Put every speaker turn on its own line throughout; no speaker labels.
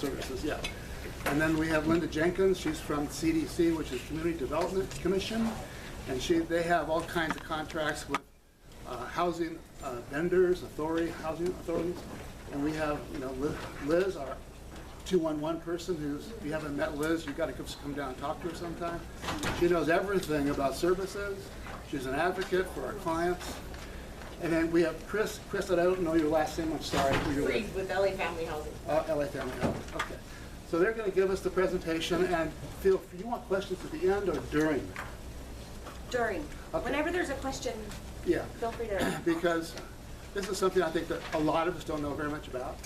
services, yeah. And then we have Linda Jenkins. She's from CDC, which is Community Development Commission, and they have all kinds of contracts with housing vendors, housing authorities. And we have, Liz, our 211 person, if you haven't met Liz, you've got to come down and talk to her sometime. She knows everything about services. She's an advocate for our clients. And then we have Chris, I don't know your last name, I'm sorry.
Freed with LA Family Housing.
LA Family Housing, okay. So they're going to give us the presentation, and feel free, you want questions at the end or during?
During.
Okay.
Whenever there's a question,
Yeah.
feel free to.
Because this is something I think that a lot of us don't know very much about,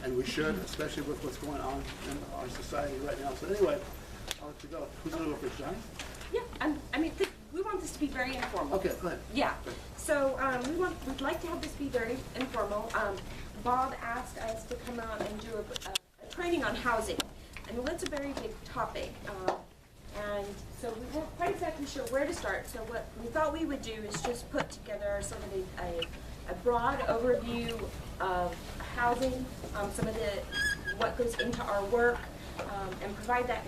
and we should, especially with what's going on in our society right now. So anyway, I'll let you go. Who's going to go first, Johnny?
Yeah, we want this to be very informal.
Okay, go ahead.
Yeah. So we'd like to have this be very informal. Bob asked us to come out and do a training on housing, and that's a very big topic. And so we weren't quite exactly sure where to start. So what we thought we would do is just put together sort of a broad overview of housing, some of what goes into our work, and provide that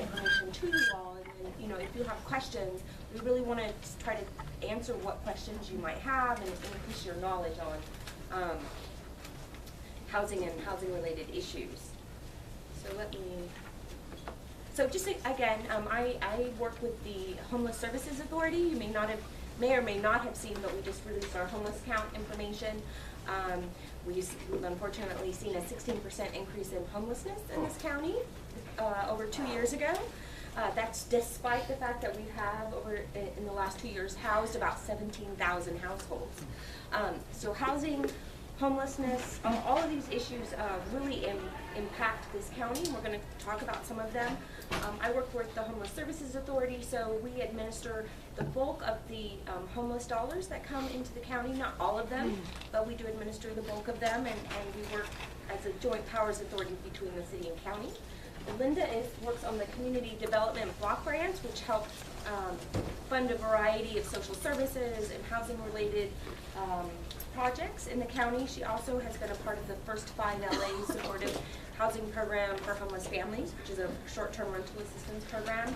information to you all. And then, if you have questions, we really want to try to answer what questions you might have and increase your knowledge on housing and housing-related issues. So just again, I work with the Homeless Services Authority. You may or may not have seen, but we just released our homeless count information. We've unfortunately seen a 16% increase in homelessness in this county over 2 years ago. That's despite the fact that we have in the last 2 years housed about 17,000 households. So housing, homelessness, all of these issues really impact this county. We're going to talk about some of them. I work with the Homeless Services Authority, so we administer the bulk of the homeless dollars that come into the county. Not all of them, but we do administer the bulk of them, and we work as a joint powers authority between the city and county. Linda works on the Community Development Block Grants, which help fund a variety of social services and housing-related projects in the county. She also has been a part of the First 5 LA supportive housing program for homeless families, which is a short-term rental assistance program.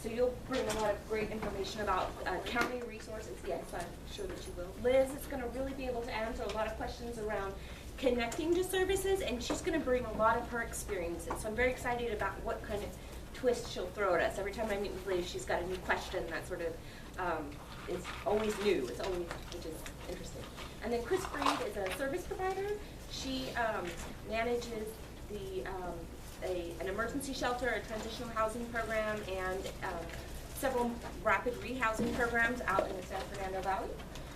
So you'll bring a lot of great information about county resources. Yes, I'm sure that you will. Liz is going to really be able to answer a lot of questions around connecting to services, and she's going to bring a lot of her experiences. So I'm very excited about what kind of twist she'll throw at us. Every time I meet with Liz, she's got a new question that sort of is always new. Which is interesting. And then Chris Freed is a service provider. She manages an emergency shelter, a transitional housing program, and several rapid rehousing programs out in the San Fernando Valley.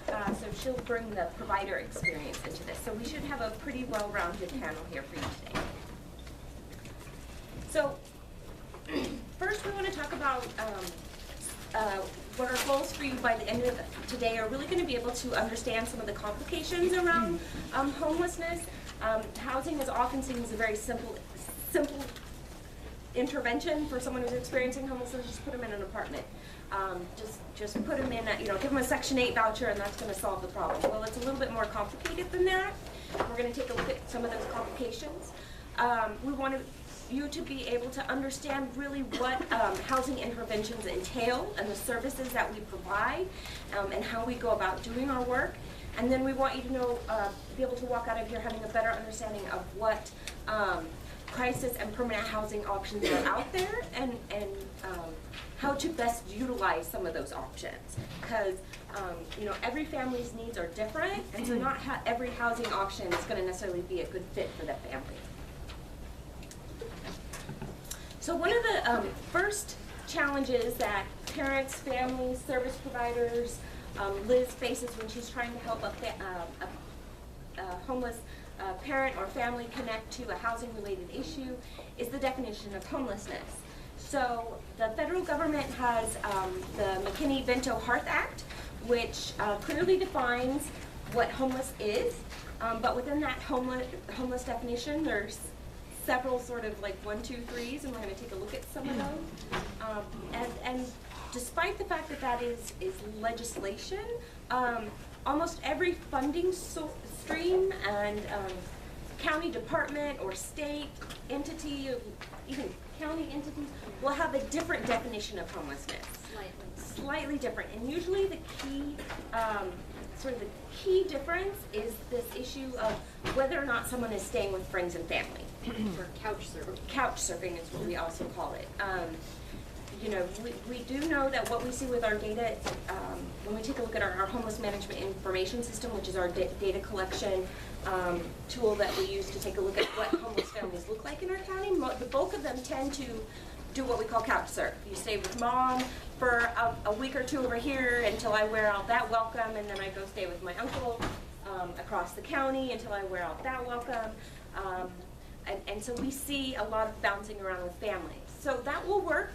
So she'll bring the provider experience into this. So we should have a pretty well-rounded panel here for you today. So first we want to talk about what our goals for you by the end of today are really going to be able to understand some of the complications around homelessness. Housing is often seen as a very simple intervention for someone who's experiencing homelessness. Just put them in an apartment. Just put them in, give them a Section 8 voucher, and that's going to solve the problem. Well, it's a little bit more complicated than that. We're going to take a look at some of those complications. We want you to be able to understand really what housing interventions entail and the services that we provide, and how we go about doing our work. And then we want you to know, be able to walk out of here having a better understanding of what crisis and permanent housing options are out there, and how to best utilize some of those options. Because every family's needs are different, and so not every housing option is going to necessarily be a good fit for the family. So one of the first challenges that parents, families, service providers, Liz faces when she's trying to help a homeless parent or family connect to a housing-related issue is the definition of homelessness. So the federal government has the McKinney-Vento-Hart Act, which clearly defines what homeless is, but within that homeless definition, there's several sort of like 1, 2, 3s, and we're going to take a look at some of those. And despite the fact that that is legislation, almost every funding stream and county department or state entity, even county entities, will have a different definition of homelessness. Slightly different. And usually the key, sort of the key difference is this issue of whether or not someone is staying with friends and family.
Or couch surfing.
Couch surfing is what we also call it. You know, we do know that what we see with our data, when we take a look at our homeless management information system, which is our data collection tool that we use to take a look at what homeless families look like in our county, the bulk of them tend to do what we call couch surf. You stay with mom for a week or two over here until I wear out that welcome, and then I go stay with my uncle across the county until I wear out that welcome. And so we see a lot of bouncing around with families. So that will work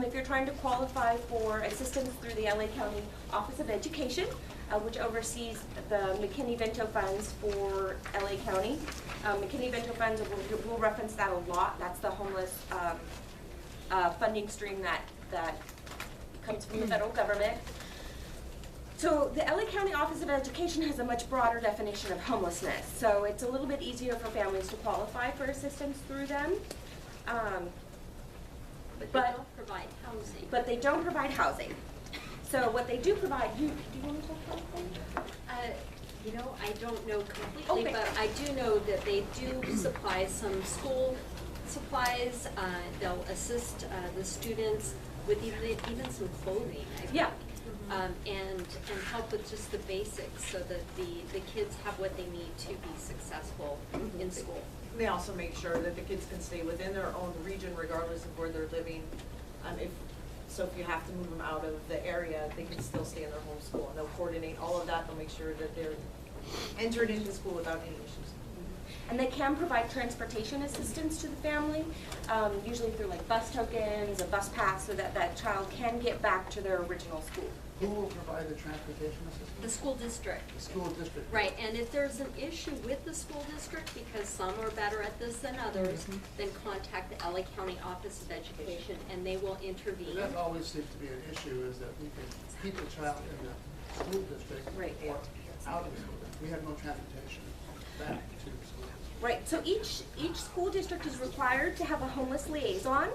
if you're trying to qualify for assistance through the LA County Office of Education, which oversees the McKinney-Vento funds for LA County. McKinney-Vento funds, we'll reference that a lot. That's the homeless funding stream that comes from the federal government. So the LA County Office of Education has a much broader definition of homelessness. So it's a little bit easier for families to qualify for assistance through them.
But they don't provide housing.
But they don't provide housing. So what they do provide, do you want to talk about that?
You know, I don't know completely,
Okay.
but I do know that they do supply some school supplies. They'll assist the students with even some clothing, I think.
Yeah.
And help with just the basics so that the kids have what they need to be successful in school.
They also make sure that the kids can stay within their own region regardless of where they're living. If you have to move them out of the area, they can still stay in their home school. And they'll coordinate all of that. They'll make sure that they're entered into school without any issues.
And they can provide transportation assistance to the family, usually through like bus tokens, a bus pass, so that that child can get back to their original school.
Who will provide the transportation assistance?
The school district.
The school district.
Right, and if there's an issue with the school district, because some are better at this than others, then contact the LA County Office of Education and they will intervene.
That always seems to be an issue, is that we can keep a child in the school district
Right.
or out of the school district. We have no transportation back to the school district.
Right, so each school district is required to have a homeless liaison,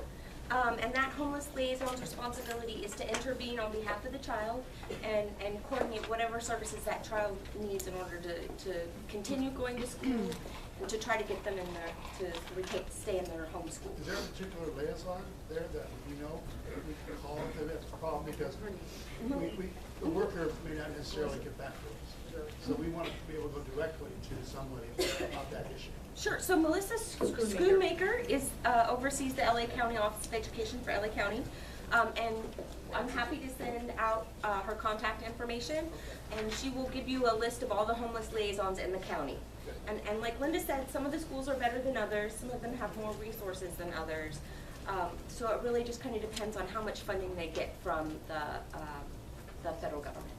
and that homeless liaison's responsibility is to intervene on behalf of the child and coordinate whatever services that child needs in order to continue going to school and to try to get them in there to stay in their home school.
Is there a particular liaison there that we know we can call if that's a problem? Because the worker may not necessarily get back to us. So we want to be able to go directly to somebody about that issue.
Sure. So Melissa Schoonmaker oversees the LA County Office of Education for LA County, and I'm happy to send out her contact information, and she will give you a list of all the homeless liaisons in the county. And like Linda said, some of the schools are better than others. Some of them have more resources than others. So it really just kind of depends on how much funding they get from the federal government.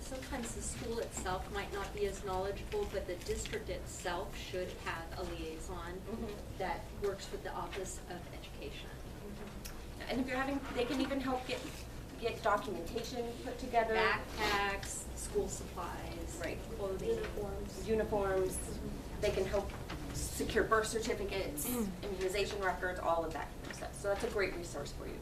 Sometimes the school itself might not be as knowledgeable, but the district itself should have a liaison that works with the Office of Education.
And if you're they can even help get documentation put together.
Backpacks, school supplies,
Right.
clothing.
Uniforms. They can help secure birth certificates, immunization records, all of that kind of stuff. So that's a great resource for you.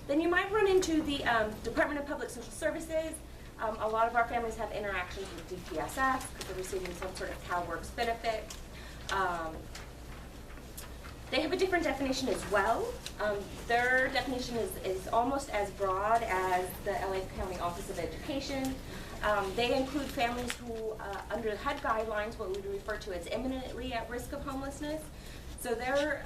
Then you might run into the Department of Public Social Services. A lot of our families have interactions with DPSS because they're receiving some sort of CalWorks benefit. They have a different definition as well. Their definition is almost as broad as the LA County Office of Education. They include families who, under the HUD guidelines, what we would refer to as imminently at risk of homelessness. So they're,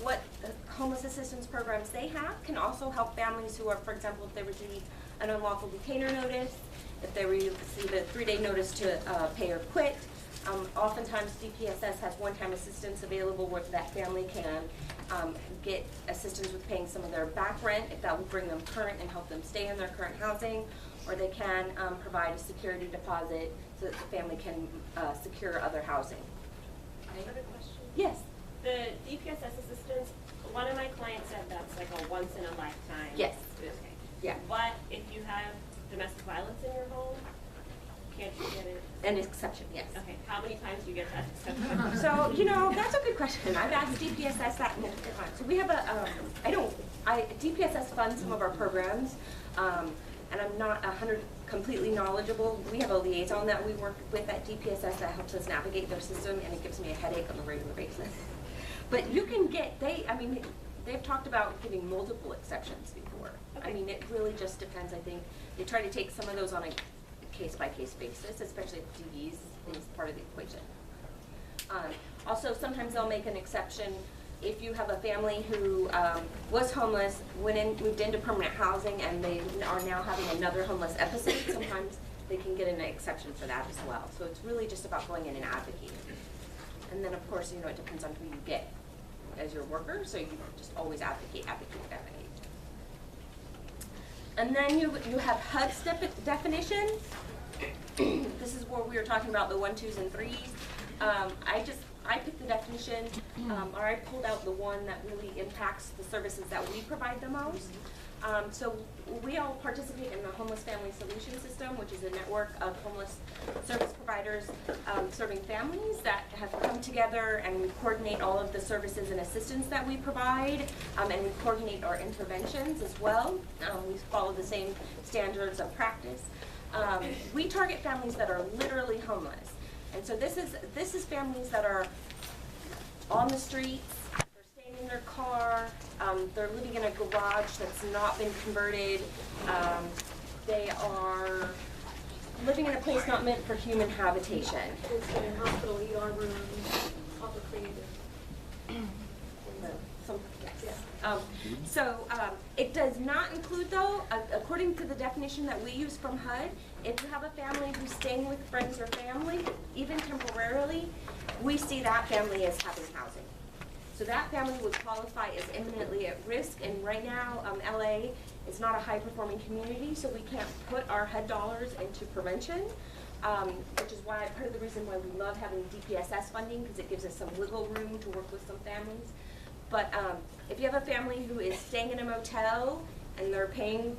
what homeless assistance programs they have can also help families who are, for example, if they receive an unlawful detainer notice, if they receive a 3-day notice to pay or quit. Oftentimes DPSS has one-time assistance available where that family can get assistance with paying some of their back rent if that will bring them current and help them stay in their current housing, or they can provide a security deposit so that the family can secure other housing.
I have a question.
Yes.
The DPSS assistance, one of my clients said that's like a once in a lifetime.
Yes.
Okay.
Yeah.
What if you have domestic violence in your home? Can't you get it?
An exception, yes.
Okay, how many times do you get that exception?
So, that's a good question. I've asked DPSS that multiple times. So we have DPSS funds some of our programs, and I'm not completely knowledgeable. We have a liaison that we work with at DPSS that helps us navigate their system, and it gives me a headache on a regular basis. But you can get, they've talked about giving multiple exceptions before. I mean, it really just depends, I think. They try to take some of those on a case-by-case basis, especially if DVs is part of the equation. Also, sometimes they'll make an exception if you have a family who was homeless, moved into permanent housing, and they are now having another homeless episode. Sometimes they can get an exception for that as well. So it's really just about going in and advocating. And then, of course, it depends on who you get as your worker, so you just always advocate. And then you have HUD's definition. This is where we were talking about the 1, 2s, and 3s. I picked the definition, or I pulled out the one that really impacts the services that we provide the most. So we all participate in the Homeless Family Solution System, which is a network of homeless service providers serving families that have come together, and we coordinate all of the services and assistance that we provide, and we coordinate our interventions as well. We follow the same standards of practice. We target families that are literally homeless. And so this is families that are on the streets, they're staying in their car, they're living in a garage that's not been converted, they are living in a place not meant for human habitation.
It's in hospital ER rooms, complicated.
It does not include, though, according to the definition that we use from HUD, if you have a family who's staying with friends or family, even temporarily, we see that family as having housing. So that family would qualify as imminently at risk, and right now, LA is not a high-performing community, so we can't put our HUD dollars into prevention, which is why part of the reason why we love having DPSS funding, because it gives us some wiggle room to work with some families. But if you have a family who is staying in a motel and they're paying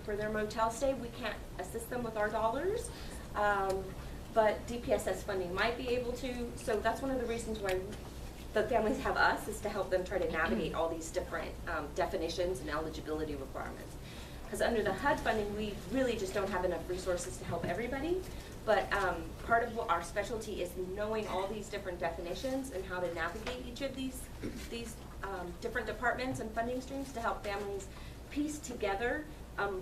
for their motel stay, we can't assist them with our dollars. But DPSS funding might be able to. So that's one of the reasons why the families have us, is to help them try to navigate all these different definitions and eligibility requirements. Because under the HUD funding, we really just don't have enough resources to help everybody. But part of what our specialty is knowing all these different definitions and how to navigate each of these different departments and funding streams to help families piece together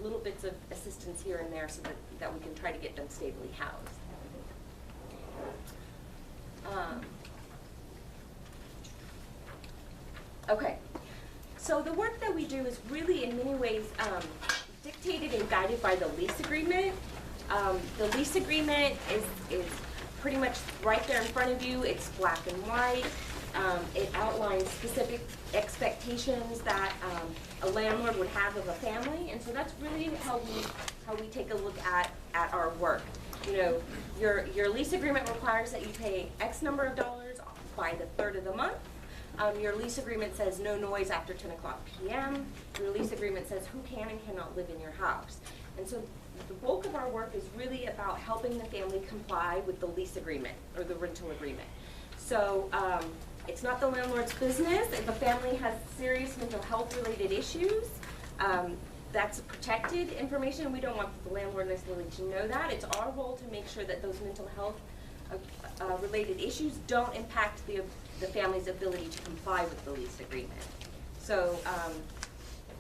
little bits of assistance here and there, so that we can try to get them stably housed. Okay, so the work that we do is really in many ways dictated and guided by the lease agreement. The lease agreement is pretty much right there in front of you. It's black and white. It outlines specific expectations that a landlord would have of a family, and so that's really how we take a look at our work. Your lease agreement requires that you pay X number of dollars by the 3rd of the month. Your lease agreement says no noise after 10 o'clock p.m. Your lease agreement says who can and cannot live in your house. And so the bulk of our work is really about helping the family comply with the lease agreement or the rental agreement. So it's not the landlord's business. If a family has serious mental health related issues, that's protected information. We don't want the landlord necessarily to know that. It's our role to make sure that those mental health related issues don't impact the family's ability to comply with the lease agreement. So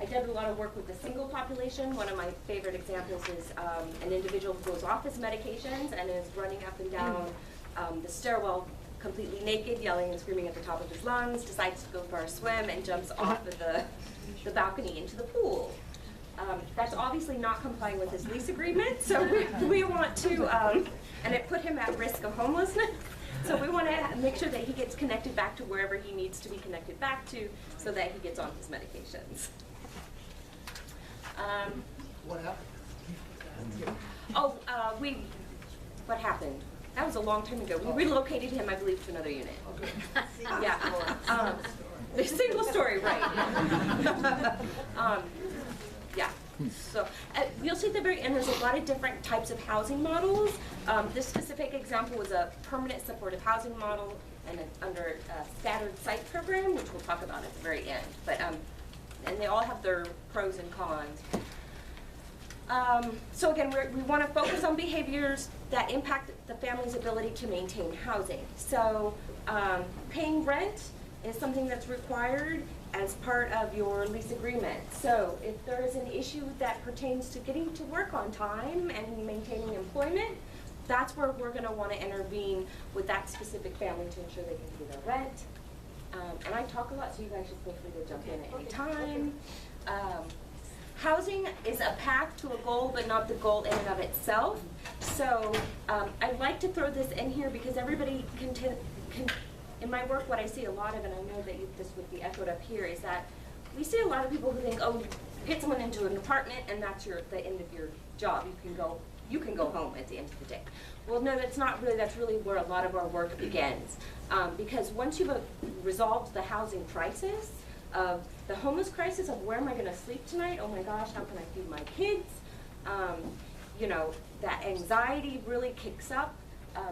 I did a lot of work with the single population. One of my favorite examples is an individual who goes off his medications and is running up and down the stairwell completely naked, yelling and screaming at the top of his lungs, decides to go for a swim and jumps off of the balcony into the pool. That's obviously not complying with his lease agreement, so we want to, and it put him at risk of homelessness. So we want to make sure that he gets connected back to wherever he needs to be connected back to, so that he gets on his medications.
What happened?
What happened? That was a long time ago. We relocated him, I believe, to another unit.
Okay.
Yeah. The single story, right. Yeah. So you'll see at the very end, there's a lot of different types of housing models. This specific example was a permanent supportive housing model and under a scattered site program, which we'll talk about at the very end. But and they all have their pros and cons. So again, we want to focus on behaviors that impact the family's ability to maintain housing. So paying rent is something that's required as part of your lease agreement. So if there is an issue that pertains to getting to work on time and maintaining employment, that's where we're going to want to intervene with that specific family to ensure they can pay their rent. And I talk a lot, so you guys just feel free to jump in at any time. Housing is a path to a goal, but not the goal in and of itself. So I'd like to throw this in here because everybody can in my work, what I see a lot of, and I know that this would be echoed up here, is that we see a lot of people who think, oh, you get someone into an apartment and that's the end of your job. You can go home at the end of the day. Well, no, that's not really. That's really where a lot of our work begins, because once you've resolved the housing crisis, of the homeless crisis of where am I going to sleep tonight? Oh my gosh, how can I feed my kids? You know, that anxiety really kicks up.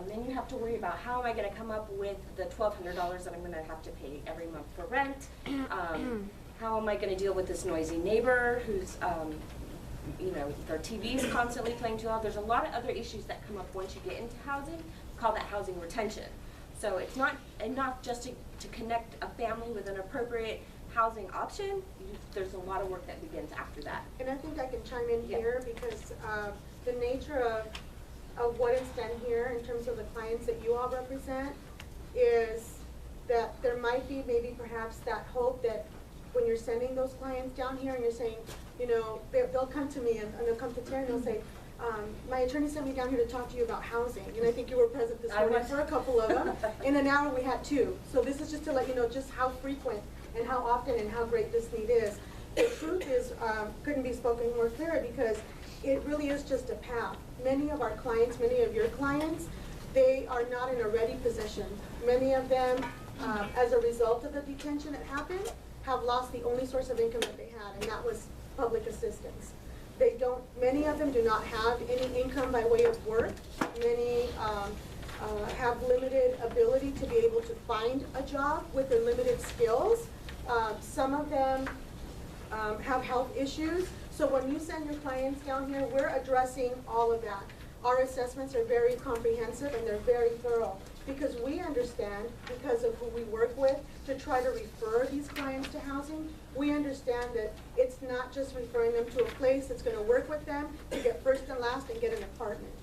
Then you have to worry about how am I going to come up with the $1,200 that I'm going to have to pay every month for rent? How am I going to deal with this noisy neighbor who's, you know, their TV's constantly playing too loud? There's a lot of other issues that come up once you get into housing. We call that housing retention. So it's not enough just to connect a family with an appropriate housing option. There's a lot of work that begins after that.
And I think I can chime in here because the nature of what is done here in terms of the clients that you all represent is that there might be maybe perhaps that hope that when you're sending those clients down here and you're saying, you know, they'll come to me and they'll come to Terry and they'll say, my attorney sent me down here to talk to you about housing. And I think you were present this morning for a couple of them. In an hour we had 2. So this is just to let you know just how frequent and how often and how great this need is. The truth is, couldn't be spoken more clearer because it really is just a path. Many of our clients, many of your clients, they are not in a ready position. Many of them, as a result of the detention that happened, have lost the only source of income that they had, and that was public assistance. Many of them do not have any income by way of work. Many have limited ability to be able to find a job with their limited skills. Some of them have health issues. So when you send your clients down here, we're addressing all of that. Our assessments are very comprehensive and they're very thorough because we understand, because of who we work with, to try to refer these clients to housing. We understand that it's not just referring them to a place that's going to work with them to get first and last and get an apartment.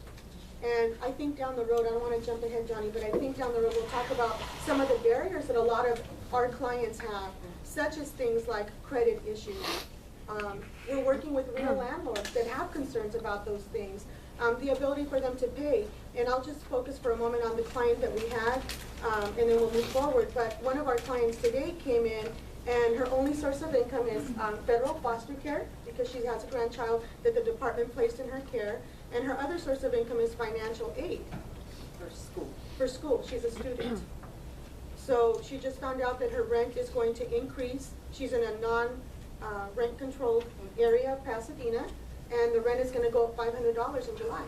And I think down the road, I don't want to jump ahead, Johnny, but I think down the road we'll talk about some of the barriers that a lot of our clients have, such as things like credit issues. We're working with real landlords that have concerns about those things. The ability for them to pay. And I'll just focus for a moment on the client that we had, and then we'll move forward. But one of our clients today came in, and her only source of income is federal foster care, because she has a grandchild that the department placed in her care. And her other source of income is financial aid.
For school.
For school. She's a student. So she just found out that her rent is going to increase. She's in a non-rent controlled area of Pasadena, and the rent is going to go up $500 in July.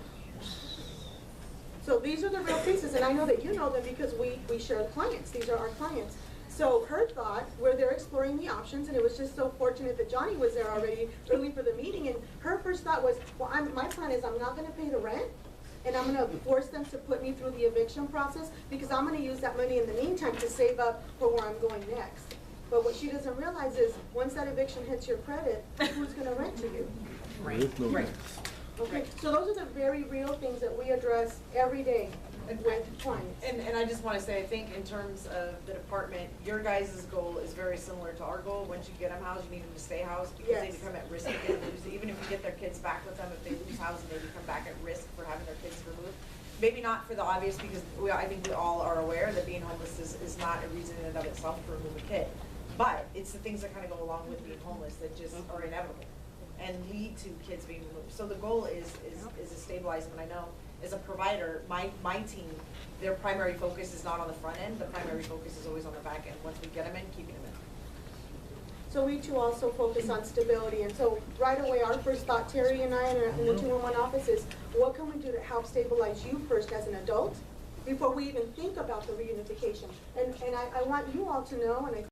So these are the real cases, and I know that you know them because we share clients. These are our clients. So her thought, where they're exploring the options, and it was just so fortunate that Johnny was there already early for the meeting, and her first thought was, well, my plan is I'm not going to pay the rent, and I'm going to force them to put me through the eviction process because I'm going to use that money in the meantime to save up for where I'm going next. But what she doesn't realize is once that eviction hits your credit, who's going to rent to you?
Right. Right.
Okay, so those are the very real things that we address every day with clients.
And I just want to say, I think in terms of the department, your guys' goal is very similar to our goal. Once you get them housed, you need them to stay housed because they
Yes.
become at risk again. Even if you get their kids back with them, if they lose housing, they become back at risk for having their kids removed. Maybe not for the obvious, because I think we all are aware that being homeless is not a reason in and of itself to remove a kid. But it's the things that kind of go along with being homeless that just are inevitable and lead to kids being removed. So the goal is a stabilizing. And I know as a provider, my team, their primary focus is not on the front end. The primary focus is always on the back end. Once we get them in, keeping them in.
So we too also focus on stability. And so right away, our first thought, Terry and I in the 211 office is, what can we do to help stabilize you first as an adult before we even think about the reunification? And I want you all to know, and I